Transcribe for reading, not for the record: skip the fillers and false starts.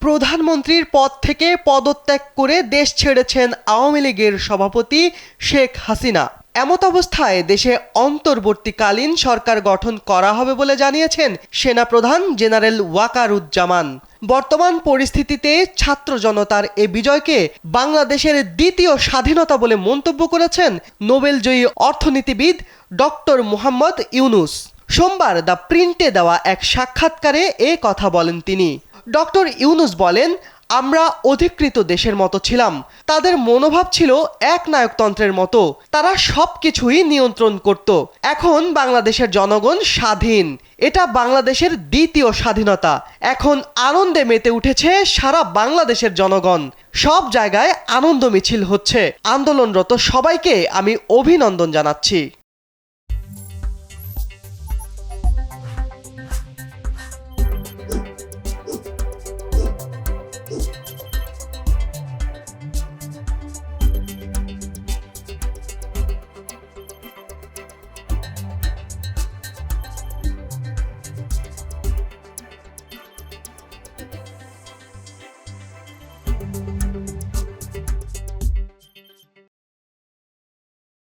প্রধানমন্ত্রীর পদ থেকে পদত্যাগ করে দেশ ছেড়েছেন আওয়ামী লীগের সভাপতি শেখ হাসিনা। এমত অবস্থায় দেশে অন্তর্বর্তীকালীন সরকার গঠন করা হবে বলে জানিয়েছেন সেনাপ্রধান জেনারেল ওয়াকারুজ্জামান। বর্তমান পরিস্থিতিতে ছাত্র জনতার এ বিজয়কে বাংলাদেশের দ্বিতীয় স্বাধীনতা বলে মন্তব্য করেছেন নোবেলজয়ী অর্থনীতিবিদ ডক্টর মোহাম্মদ ইউনুস। সোমবার দ্য প্রিন্টে দেওয়া এক সাক্ষাৎকারে এ কথা বলেন তিনি। ডক্টর ইউনুস বলেন, আমরা অধিকৃত দেশের মতো ছিলাম। তাদের মনোভাব ছিল একনায়কতন্ত্রের মতো, তারা সবকিছুই নিয়ন্ত্রণ করত। এখন বাংলাদেশের জনগণ স্বাধীন, এটা বাংলাদেশের দ্বিতীয় স্বাধীনতা। এখন আনন্দে মেতে উঠেছে সারা বাংলাদেশের জনগণ। সব জায়গায় আনন্দ মিছিল হচ্ছে। আন্দোলনরত সবাইকে আমি অভিনন্দন জানাচ্ছি।